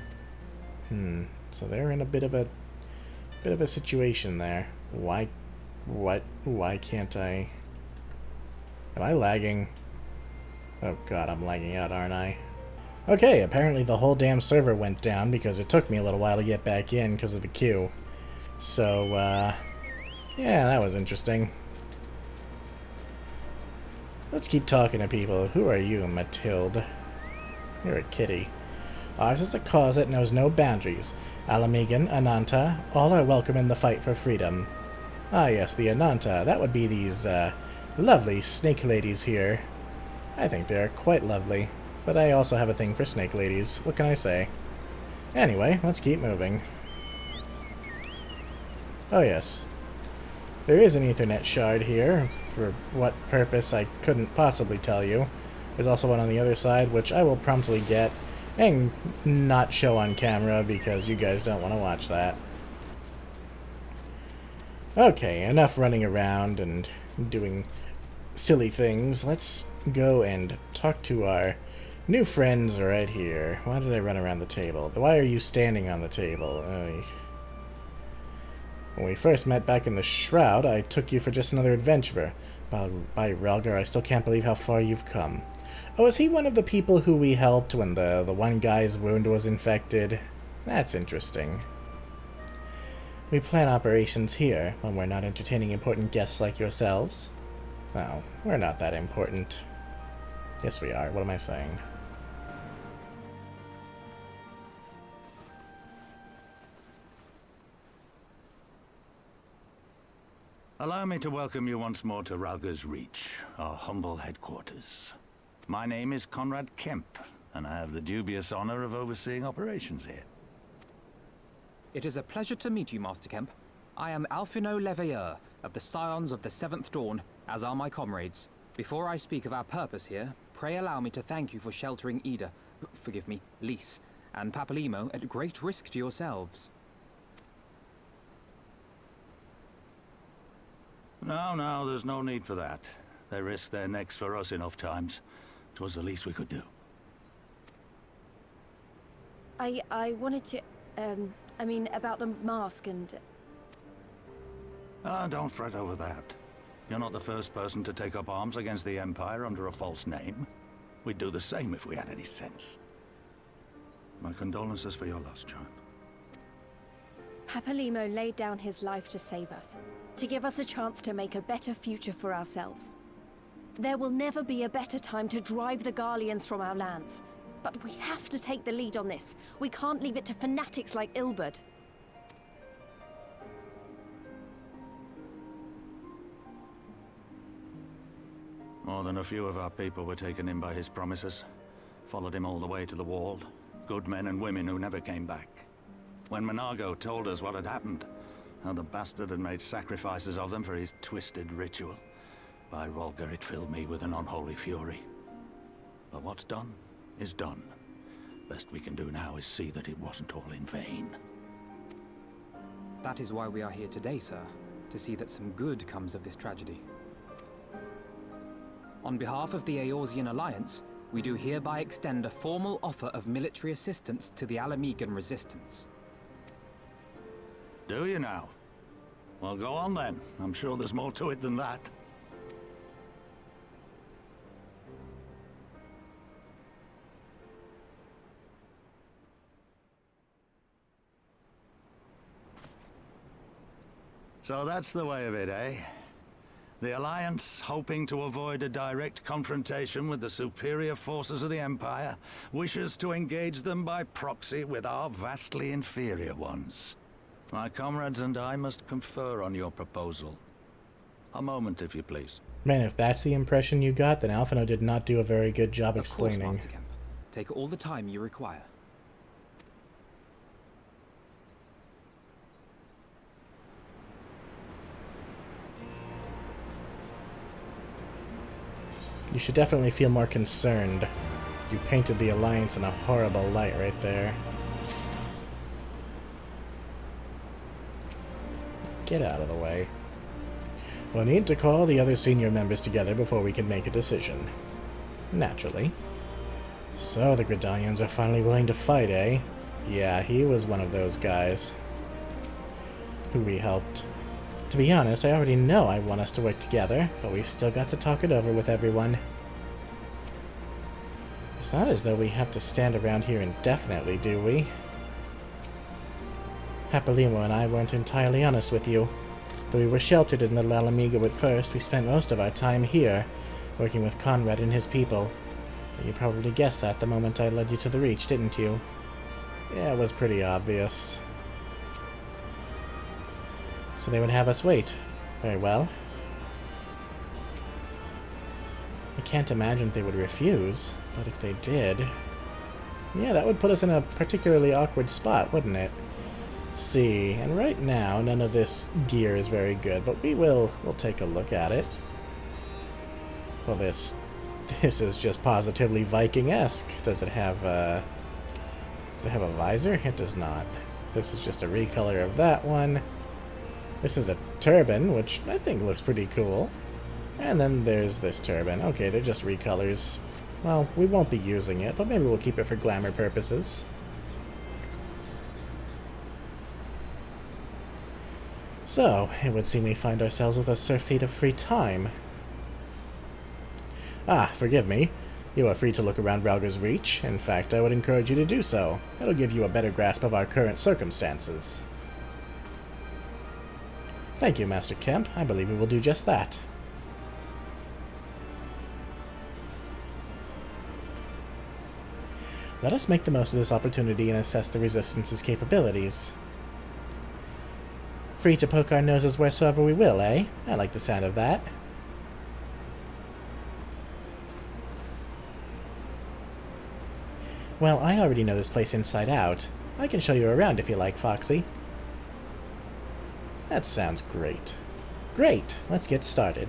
So they're in a bit of a situation there. Why can't I? Am I lagging? Oh god, I'm lagging out, aren't I? Okay, apparently the whole damn server went down because it took me a little while to get back in because of the queue. So, yeah, that was interesting. Let's keep talking to people. Who are you, Matilde? You're a kitty. Ours is a cause that knows no boundaries. Ala Mhigan, Ananta, all are welcome in the fight for freedom. Ah yes, the Ananta. That would be these, lovely snake ladies here. I think they're quite lovely. But I also have a thing for snake ladies. What can I say? Anyway, let's keep moving. Oh yes. There is an Ethernet shard here. For what purpose, I couldn't possibly tell you. There's also one on the other side, which I will promptly get and not show on camera because you guys don't want to watch that. Okay, enough running around and doing silly things. Let's go and talk to our new friends right here. Why did I run around the table? Why are you standing on the table? When we first met back in the Shroud, I took you for just another adventurer. By Raga, I still can't believe how far you've come. Oh, is he one of the people who we helped when the one guy's wound was infected? That's interesting. We plan operations here when we're not entertaining important guests like yourselves. No, we're not that important. Yes, we are. What am I saying? Allow me to welcome you once more to Raga's Reach, our humble headquarters. My name is Conrad Kemp, and I have the dubious honor of overseeing operations here. It is a pleasure to meet you, Master Kemp. I am Alphino Leveilleur, of the Scions of the Seventh Dawn, as are my comrades. Before I speak of our purpose here, pray allow me to thank you for sheltering Ida, forgive me, Lys, and Papalymo at great risk to yourselves. No, there's no need for that. They risked their necks for us enough times. 'Twas the least we could do. I wanted to, I mean, about the mask and... Don't fret over that. You're not the first person to take up arms against the Empire under a false name. We'd do the same if we had any sense. My condolences for your loss, child. Papalymo laid down his life to save us, to give us a chance to make a better future for ourselves. There will never be a better time to drive the Garleans from our lands. But we have to take the lead on this. We can't leave it to fanatics like Ilberd. More than a few of our people were taken in by his promises. Followed him all the way to the wall. Good men and women who never came back. When Monago told us what had happened, how the bastard had made sacrifices of them for his twisted ritual, by Rolga, it filled me with an unholy fury. But what's done is done. Best we can do now is see that it wasn't all in vain. That is why we are here today, sir. To see that some good comes of this tragedy. On behalf of the Eorzian Alliance, we do hereby extend a formal offer of military assistance to the Ala Mhigan resistance. Do you now? Well, go on then. I'm sure there's more to it than that. So that's the way of it, eh? The Alliance, hoping to avoid a direct confrontation with the superior forces of the Empire, wishes to engage them by proxy with our vastly inferior ones. My comrades and I must confer on your proposal. A moment, if you please. Man, if that's the impression you got, then Alphino did not do a very good job explaining. Of course, Master Kemp. Take all the time you require. You should definitely feel more concerned. You painted the Alliance in a horrible light right there. Get out of the way. We'll need to call the other senior members together before we can make a decision. Naturally. So the Gridanians are finally willing to fight, eh? Yeah, he was one of those guys who we helped. To be honest, I already know I want us to work together, but we've still got to talk it over with everyone. It's not as though we have to stand around here indefinitely, do we? Hapolimo and I weren't entirely honest with you. Though we were sheltered in Little Ala Mhigan at first, we spent most of our time here, working with Conrad and his people. You probably guessed that the moment I led you to the Reach, didn't you? Yeah, it was pretty obvious. So they would have us wait. Very well. I can't imagine they would refuse, but if they did... Yeah, that would put us in a particularly awkward spot, wouldn't it? Let's see, and right now, none of this gear is very good, but we'll take a look at it. Well, this is just positively Viking-esque. Does it have a visor? It does not. This is just a recolor of that one. This is a turban, which I think looks pretty cool. And then there's this turban. Okay, they're just recolors. Well, we won't be using it, but maybe we'll keep it for glamour purposes. So, it would seem we find ourselves with a surfeit of free time. Ah, forgive me. You are free to look around Raga's Reach. In fact, I would encourage you to do so. It'll give you a better grasp of our current circumstances. Thank you, Master Kemp. I believe we will do just that. Let us make the most of this opportunity and assess the Resistance's capabilities. Free to poke our noses wheresoever we will, eh? I like the sound of that. Well, I already know this place inside out. I can show you around if you like, Foxy. That sounds great. Great! Let's get started.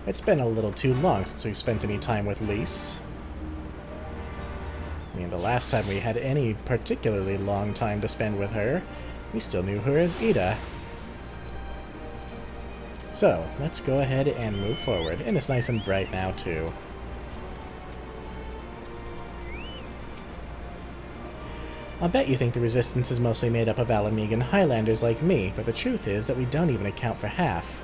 It's been a little too long since we've spent any time with Lise. I mean, the last time we had any particularly long time to spend with her, we still knew her as Ida. So, let's go ahead and move forward. And it's nice and bright now, too. I'll bet you think the Resistance is mostly made up of Ala Mhigan Highlanders like me, but the truth is that we don't even account for half.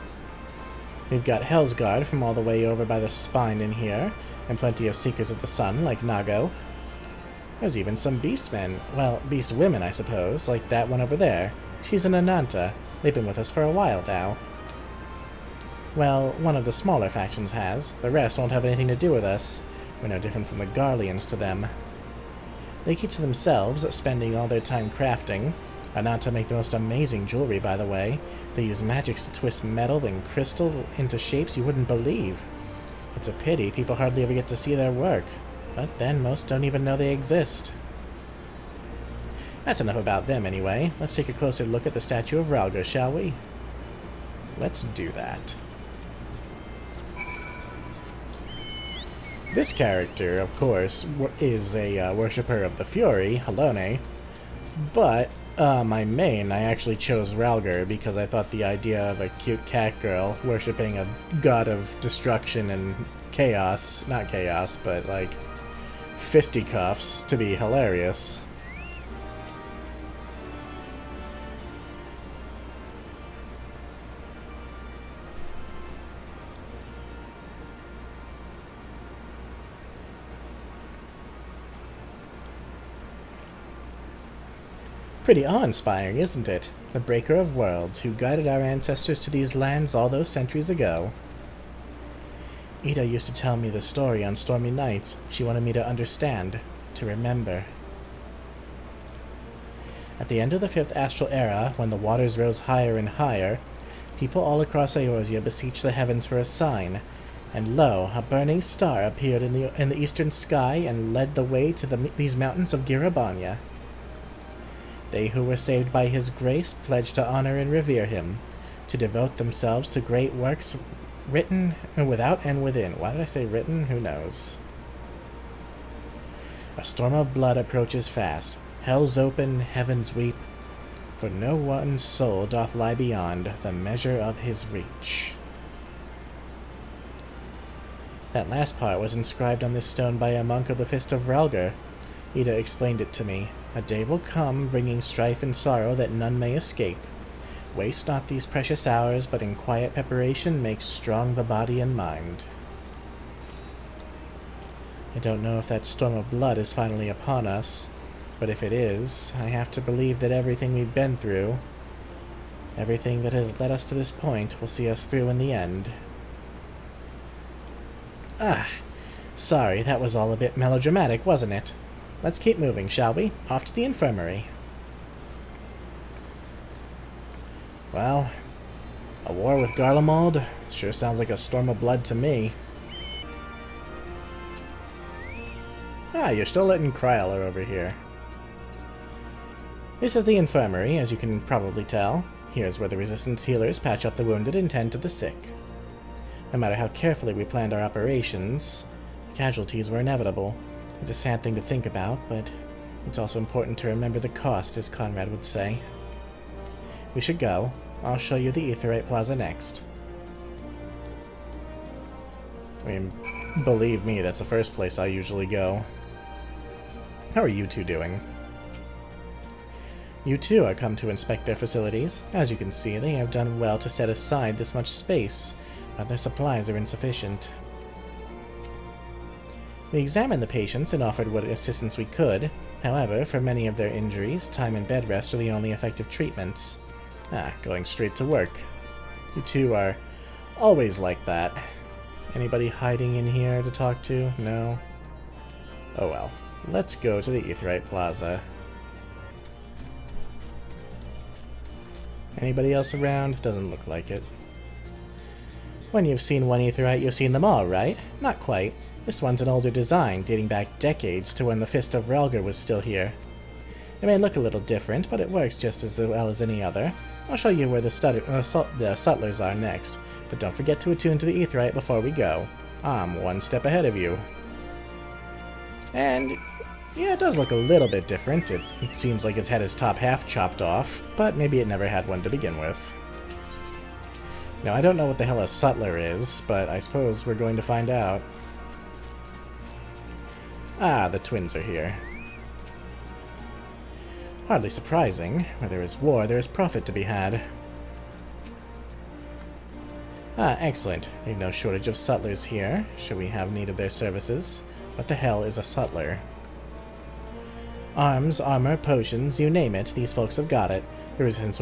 We've got Hellsguard from all the way over by the spine in here, and plenty of Seekers of the Sun like Nago. There's even some Beastmen, well, Beast women I suppose, like that one over there. She's an Ananta. They've been with us for a while now. Well, one of the smaller factions has. The rest won't have anything to do with us. We're no different from the Garleans to them. They keep to themselves, spending all their time crafting, and not to make the most amazing jewelry, by the way. They use magics to twist metal and crystal into shapes you wouldn't believe. It's a pity people hardly ever get to see their work, but then most don't even know they exist. That's enough about them, anyway. Let's take a closer look at the Statue of Raga, shall we? Let's do that. This character, of course, is a worshipper of the Fury, Halone, but my main, I actually chose Ralgar because I thought the idea of a cute cat girl worshipping a god of destruction and chaos, not chaos, but like fisticuffs, to be hilarious. Pretty awe-inspiring, isn't it? The Breaker of Worlds, who guided our ancestors to these lands all those centuries ago. Ida used to tell me the story on stormy nights. She wanted me to understand, to remember. At the end of the 5th Astral Era, when the waters rose higher and higher, people all across Eorzea beseeched the heavens for a sign, and lo, a burning star appeared in the eastern sky and led the way to these mountains of Abania. They who were saved by his grace pledged to honor and revere him, to devote themselves to great works written without and within. Why did I say written? Who knows? A storm of blood approaches fast. Hell's open, heavens weep, for no one soul doth lie beyond the measure of his reach. That last part was inscribed on this stone by a monk of the Fist of Ralgar. Ida explained it to me. A day will come, bringing strife and sorrow that none may escape. Waste not these precious hours, but in quiet preparation make strong the body and mind. I don't know if that storm of blood is finally upon us, but if it is, I have to believe that everything we've been through, everything that has led us to this point, will see us through in the end. Ah, sorry, that was all a bit melodramatic, wasn't it? Let's keep moving, shall we? Off to the Infirmary. Well, a war with Garlemald sure sounds like a storm of blood to me. Ah, you're still letting Kryler over here. This is the Infirmary, as you can probably tell. Here's where the Resistance healers patch up the wounded and tend to the sick. No matter how carefully we planned our operations, casualties were inevitable. It's a sad thing to think about, but it's also important to remember the cost, as Conrad would say. We should go. I'll show you the Etherite Plaza next. I mean, believe me, that's the first place I usually go. How are you two doing? You too are come to inspect their facilities. As you can see, they have done well to set aside this much space, but their supplies are insufficient. We examined the patients and offered what assistance we could. However, for many of their injuries, time and bed rest are the only effective treatments. Going straight to work. You two are always like that. Anybody hiding in here to talk to? No? Oh well. Let's go to the Etherite Plaza. Anybody else around? Doesn't look like it. When you've seen one Etherite, you've seen them all, right? Not quite. This one's an older design, dating back decades to when the Fist of Ralgar was still here. It may look a little different, but it works just as well as any other. I'll show you where the sutlers are next, but don't forget to attune to the Etherite before we go. I'm one step ahead of you. And yeah, it does look a little bit different. It seems like it's had its top half chopped off, but maybe it never had one to begin with. Now, I don't know what the hell a sutler is, but I suppose we're going to find out. Ah, the twins are here. Hardly surprising. Where there is war, there is profit to be had. Ah, excellent. We've no shortage of sutlers here, should we have need of their services. What the hell is a sutler? Arms, armor, potions, you name it, these folks have got it. The resistance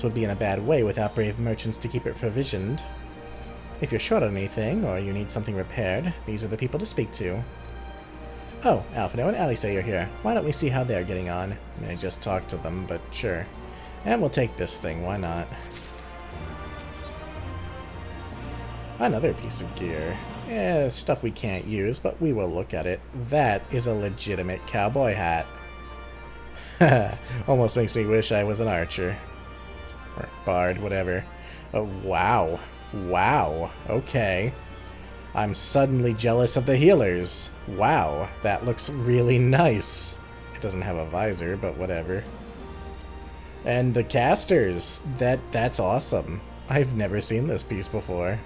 would be in a bad way without brave merchants to keep it provisioned. If you're short on anything, or you need something repaired, these are the people to speak to. Oh, Alphino and Alice are here. Why don't we see how they're getting on? I mean, I just talked to them, but sure. And we'll take this thing, why not? Another piece of gear. Stuff we can't use, but we will look at it. That is a legitimate cowboy hat. Almost makes me wish I was an archer. Or bard, whatever. Oh, wow. Wow. Okay. I'm suddenly jealous of the healers. Wow, that looks really nice. It doesn't have a visor, but whatever. And the casters. That's awesome. I've never seen this piece before.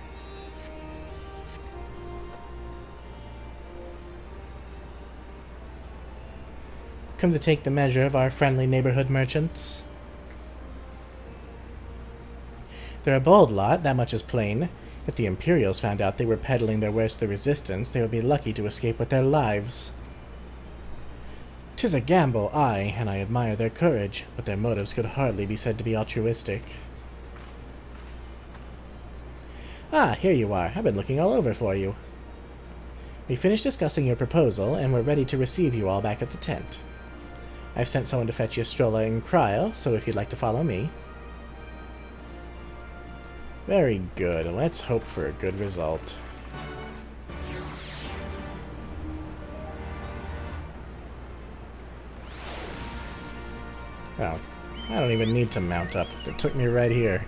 Come to take the measure of our friendly neighborhood merchants. They're a bold lot, that much is plain. If the Imperials found out they were peddling their wares to the Resistance, they would be lucky to escape with their lives. 'Tis a gamble, aye, and I admire their courage, but their motives could hardly be said to be altruistic. Ah, here you are. I've been looking all over for you. We finished discussing your proposal, and we're ready to receive you all back at the tent. I've sent someone to fetch you Strolla and Cryo, so if you'd like to follow me. Very good. Let's hope for a good result. Oh, I don't even need to mount up. It took me right here.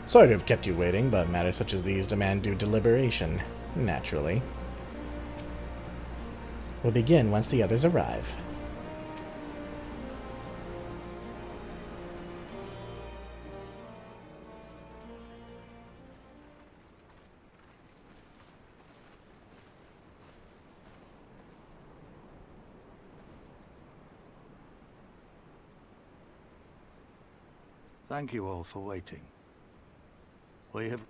Sorry to have kept you waiting, but matters such as these demand due deliberation. Naturally. We'll begin once the others arrive. Thank you all for waiting. We have...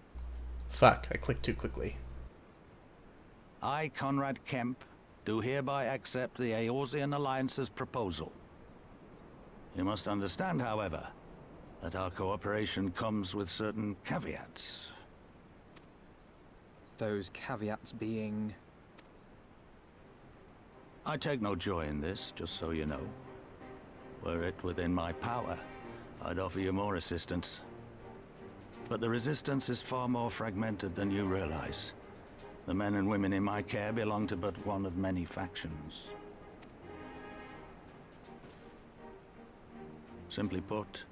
Fuck, I clicked too quickly. I, Conrad Kemp, do hereby accept the Aorzian Alliance's proposal. You must understand, however, that our cooperation comes with certain caveats. Those caveats being... I take no joy in this, just so you know. Were it within my power, I'd offer you more assistance. But the Resistance is far more fragmented than you realize. The men and women in my care belong to but one of many factions. Simply put,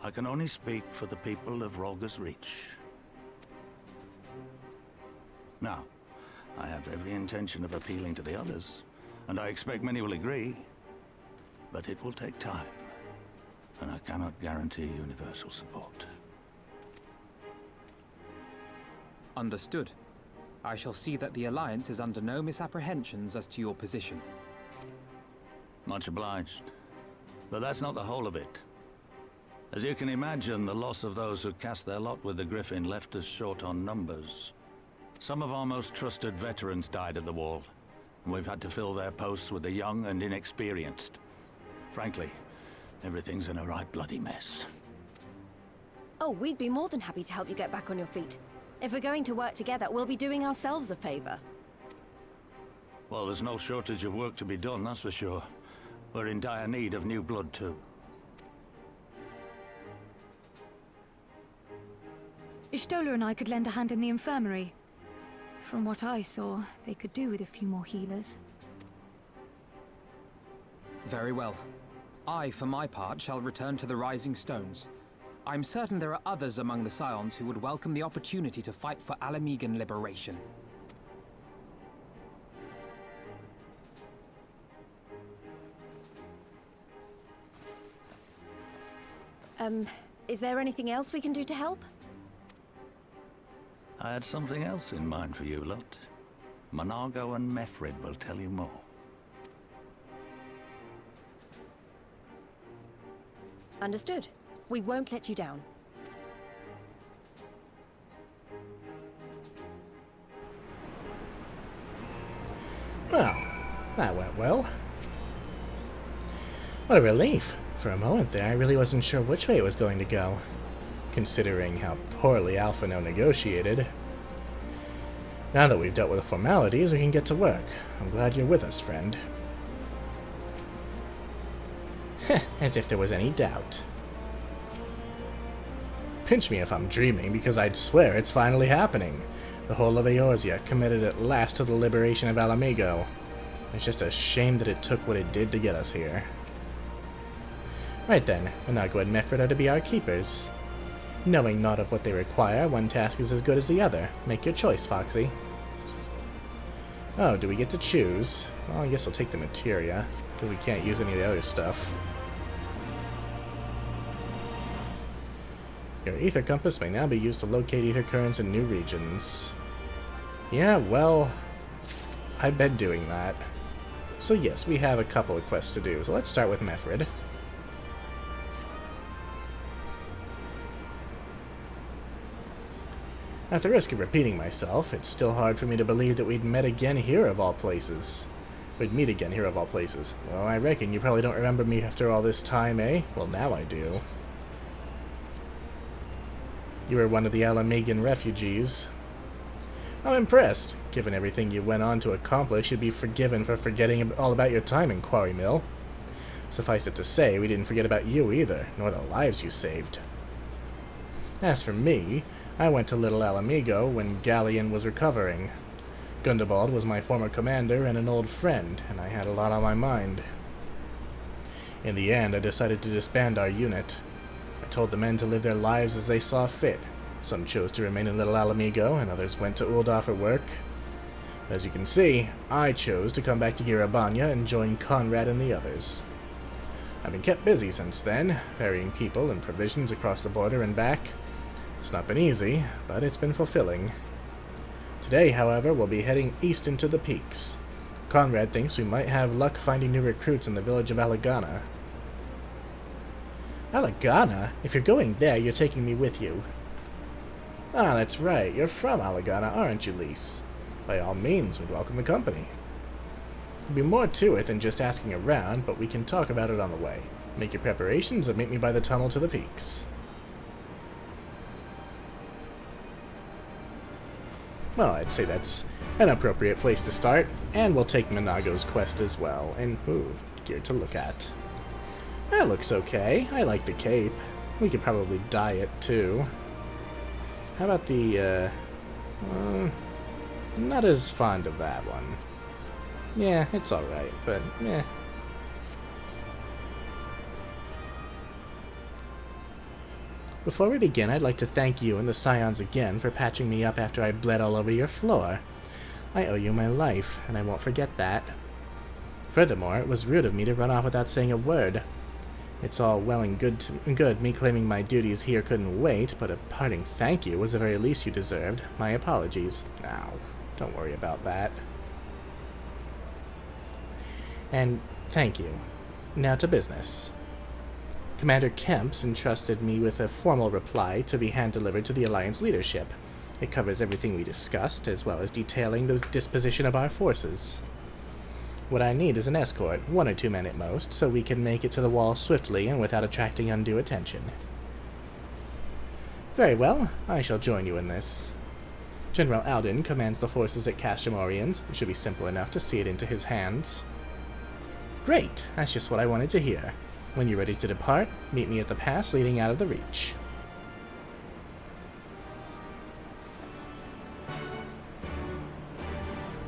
I can only speak for the people of Rolga's Reach. Now, I have every intention of appealing to the others, and I expect many will agree, but it will take time, and I cannot guarantee universal support. Understood. I shall see that the Alliance is under no misapprehensions as to your position. Much obliged. But that's not the whole of it. As you can imagine, the loss of those who cast their lot with the Griffin left us short on numbers. Some of our most trusted veterans died at the wall, and we've had to fill their posts with the young and inexperienced. Frankly, everything's in a right bloody mess. Oh, we'd be more than happy to help you get back on your feet. If we're going to work together, we'll be doing ourselves a favor. Well, there's no shortage of work to be done, that's for sure. We're in dire need of new blood, too. Ishtola and I could lend a hand in the Infirmary. From what I saw, they could do with a few more healers. Very well. I, for my part, shall return to the Rising Stones. I'm certain there are others among the Scions who would welcome the opportunity to fight for Ala Mhigan liberation. Is there anything else we can do to help? I had something else in mind for you lot. Monargo and Mefrid will tell you more. Understood. We won't let you down. Well, that went well. What a relief. For a moment there, I really wasn't sure which way it was going to go. considering how poorly Alphino negotiated. Now that we've dealt with the formalities, we can get to work. I'm glad you're with us, friend. As if there was any doubt. Pinch me if I'm dreaming, because I'd swear it's finally happening. The whole of Eorzea committed at last to the liberation of Ala Mhigan. It's just a shame that it took what it did to get us here. Right then, Manago and Mefred are to be our keepers. Knowing not of what they require, one task is as good as the other. Make your choice, Foxy. Oh, do we get to choose? Well, I guess we'll take the materia, because we can't use any of the other stuff. Your ether compass may now be used to locate ether currents in new regions. Yeah, well, I've been doing that. So yes, we have a couple of quests to do, so let's start with Mefred. At the risk of repeating myself, it's still hard for me to believe that we'd met again here of all places. We'd meet again here of all places. Well, I reckon you probably don't remember me after all this time, eh? Well, now I do. You were one of the Ala Mhigan refugees. I'm impressed. Given everything you went on to accomplish, you'd be forgiven for forgetting all about your time in Quarry Mill. Suffice it to say, we didn't forget about you either, nor the lives you saved. As for me, I went to Little Ala Mhigan when Galleon was recovering. Gundobald was my former commander and an old friend, and I had a lot on my mind. In the end, I decided to disband our unit. I told the men to live their lives as they saw fit. Some chose to remain in Little Ala Mhigan, and others went to Ul'dah for work. As you can see, I chose to come back to Abania and join Conrad and the others. I've been kept busy since then, ferrying people and provisions across the border and back. It's not been easy, but it's been fulfilling. Today, however, we'll be heading east into the peaks. Conrad thinks we might have luck finding new recruits in the village of Alagana. Alagana? If you're going there, you're taking me with you. Ah, that's right. You're from Alagana, aren't you, Lise? By all means, we'd welcome the company. There'll be more to it than just asking around, but we can talk about it on the way. Make your preparations and meet me by the tunnel to the peaks. Well, I'd say that's an appropriate place to start, and we'll take Manago's quest as well. And, ooh, gear to look at. That looks okay. I like the cape. We could probably dye it, too. How about the, not as fond of that one. Yeah, it's alright, but, eh. Before we begin, I'd like to thank you and the Scions again for patching me up after I bled all over your floor. I owe you my life, and I won't forget that. Furthermore, it was rude of me to run off without saying a word. It's all well and good me claiming my duties here couldn't wait, but a parting thank you was the very least you deserved. My apologies. Now, don't worry about that. And thank you. Now to business. Commander Kemps entrusted me with a formal reply to be hand-delivered to the Alliance leadership. It covers everything we discussed, as well as detailing the disposition of our forces. What I need is an escort, 1 or 2 men at most, so we can make it to the wall swiftly and without attracting undue attention. Very well, I shall join you in this. General Alden commands the forces at Castrum Orient. It should be simple enough to see it into his hands. Great, that's just what I wanted to hear. When you're ready to depart, meet me at the pass leading out of the Reach.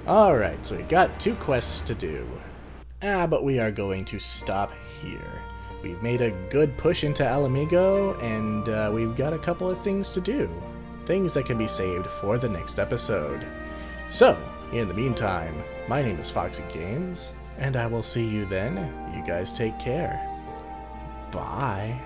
Alright, so we got 2 quests to do. But we are going to stop here. We've made a good push into Ala Mhigan, and we've got a couple of things to do. Things that can be saved for the next episode. So, in the meantime, my name is Foxy Games, and I will see you then. You guys take care. Bye.